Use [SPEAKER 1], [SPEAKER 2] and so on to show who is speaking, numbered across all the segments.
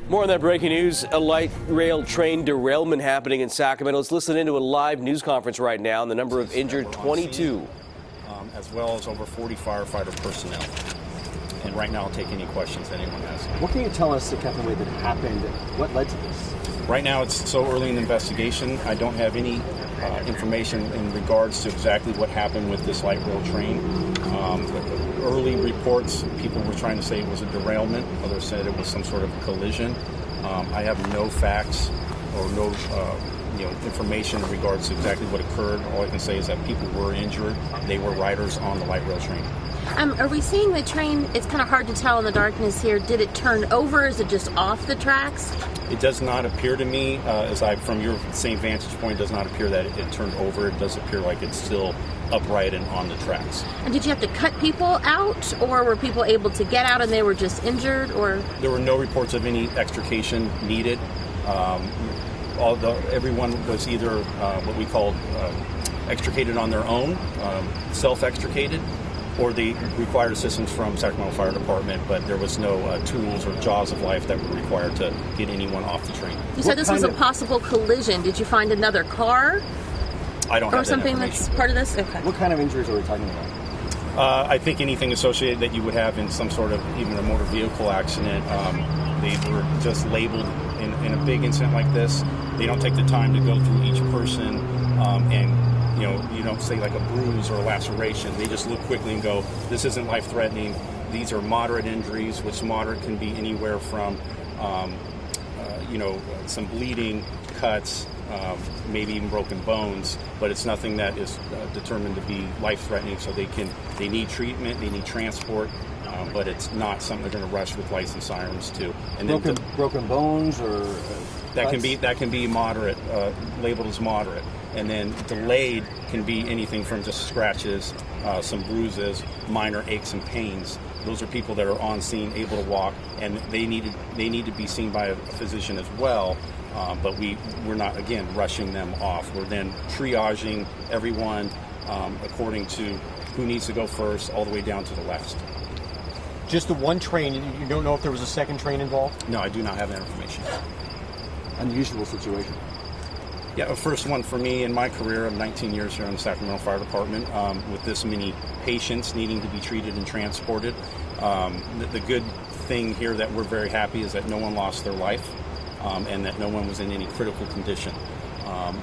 [SPEAKER 1] More on that breaking news. A light rail train derailment happening in Sacramento. Let's listen into a live news conference right now. And the number of injured, 22.
[SPEAKER 2] As well as over 40 firefighter personnel. And right now I'll take any questions that anyone has.
[SPEAKER 3] What can you tell us, Captain Wade, that happened? What led to this?
[SPEAKER 2] Right now it's so early in the investigation. I don't have any information in regards to exactly what happened with this light rail train. The early reports, people were trying to say it was a derailment. Others said it was some sort of collision. I have no facts or no information in regards to exactly what occurred. All I can say is that people were injured. They were riders on the light rail train.
[SPEAKER 4] Are we seeing the train? It's kind of hard to tell in the darkness here. Did it turn over? Is it just off the tracks?
[SPEAKER 2] It does not appear to me, from your same vantage point, it does not appear that it turned over. It does appear like it's still upright and on the tracks.
[SPEAKER 4] And did you have to cut people out, or were people able to get out and they were just injured? Or
[SPEAKER 2] there were no reports of any extrication needed. Everyone was either what we call extricated on their own, self-extricated, or they required assistance from Sacramento Fire Department, but there was no tools or jaws of life that were required to get anyone off the train.
[SPEAKER 4] You said this was a possible collision. Did you find another car?
[SPEAKER 2] I don't have
[SPEAKER 4] or something that's part of this? Okay.
[SPEAKER 3] What kind of injuries are we talking about?
[SPEAKER 2] I think anything associated that you would have in some sort of even a motor vehicle accident. They were just labeled in a big incident like this. They don't take the time to go through each person and you don't say like a bruise or a laceration. They just look quickly and go, this isn't life-threatening. These are moderate injuries, which moderate can be anywhere from some bleeding, cuts, maybe even broken bones, but it's nothing that is determined to be life-threatening. So they need treatment, they need transport, but it's not something they're going to rush with lights and sirens to. And
[SPEAKER 3] broken bones or
[SPEAKER 2] that can be moderate, labeled as moderate. And then delayed can be anything from just scratches, some bruises, minor aches and pains. Those are people that are on scene, able to walk, and they need to be seen by a physician as well. But we're not, again, rushing them off. We're then triaging everyone according to who needs to go first, all the way down to the left.
[SPEAKER 5] Just the one train? You don't know if there was a second train involved?
[SPEAKER 2] No, I do not have that information.
[SPEAKER 3] Unusual situation.
[SPEAKER 2] Yeah, the first one for me in my career of 19 years here in the Sacramento Fire Department, with this many patients needing to be treated and transported. The good thing here that we're very happy is that no one lost their life and that no one was in any critical condition.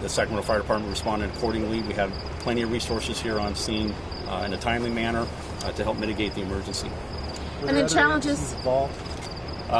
[SPEAKER 2] The Sacramento Fire Department responded accordingly. We had plenty of resources here on scene in a timely manner to help mitigate the emergency.
[SPEAKER 4] And then challenges
[SPEAKER 5] involved?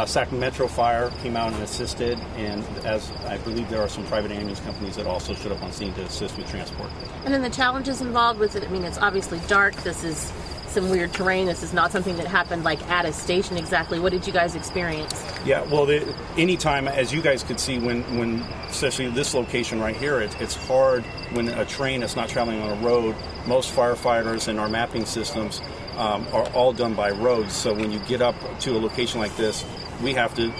[SPEAKER 2] Sacramento Fire came out and assisted, and as I believe there are some private ambulance companies that also showed up on scene to assist with transport.
[SPEAKER 4] And then the challenges involved with it, I mean, it's obviously dark. This is some weird terrain. This is not something that happened like at a station exactly. What did you guys experience?
[SPEAKER 2] Yeah, well, anytime, as you guys could see, when especially this location right here, it's hard when a train is not traveling on a road. Most firefighters and our mapping systems are all done by roads. So when you get up to a location like this, we have to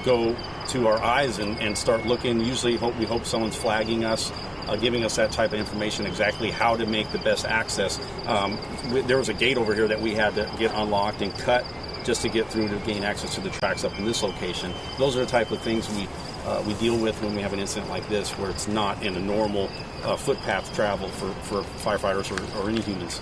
[SPEAKER 2] go to our eyes and start looking. Usually we hope someone's flagging us, giving us that type of information, exactly how to make the best access. There was a gate over here that we had to get unlocked and cut just to get through to gain access to the tracks up in this location. Those are the type of things we deal with when we have an incident like this, where it's not in a normal footpath travel for firefighters or any humans.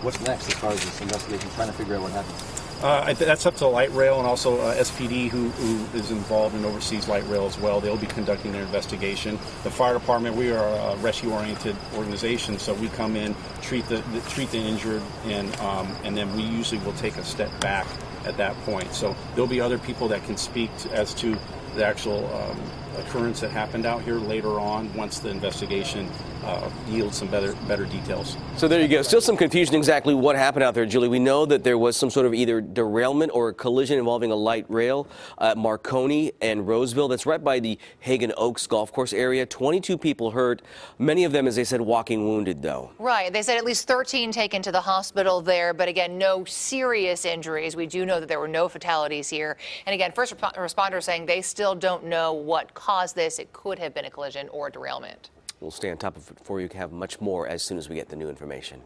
[SPEAKER 3] What's next as far as this investigation, trying to figure out what happened?
[SPEAKER 2] That's up to light rail and also SPD, who is involved and oversees light rail as well. They'll be conducting their investigation. The fire department, we are a rescue-oriented organization, so we come in, treat the injured, and then we usually will take a step back at that point. So there'll be other people that can speak as to the actual occurrence that happened out here later on once the investigation yields some better details.
[SPEAKER 1] So there you go. Still some confusion exactly what happened out there, Julie. We know that there was some sort of either derailment or a collision involving a light rail at Marconi and Roseville. That's right by the Hagen Oaks golf course area. 22 people hurt. Many of them, as they said, walking wounded, though.
[SPEAKER 6] Right. They said at least 13 taken to the hospital there. But again, no serious injuries. We do know that there were no fatalities here. And again, first responders saying they still don't know what caused this. It could have been a collision or a derailment.
[SPEAKER 1] We'll stay on top of it for you. We can have much more as soon as we get the new information.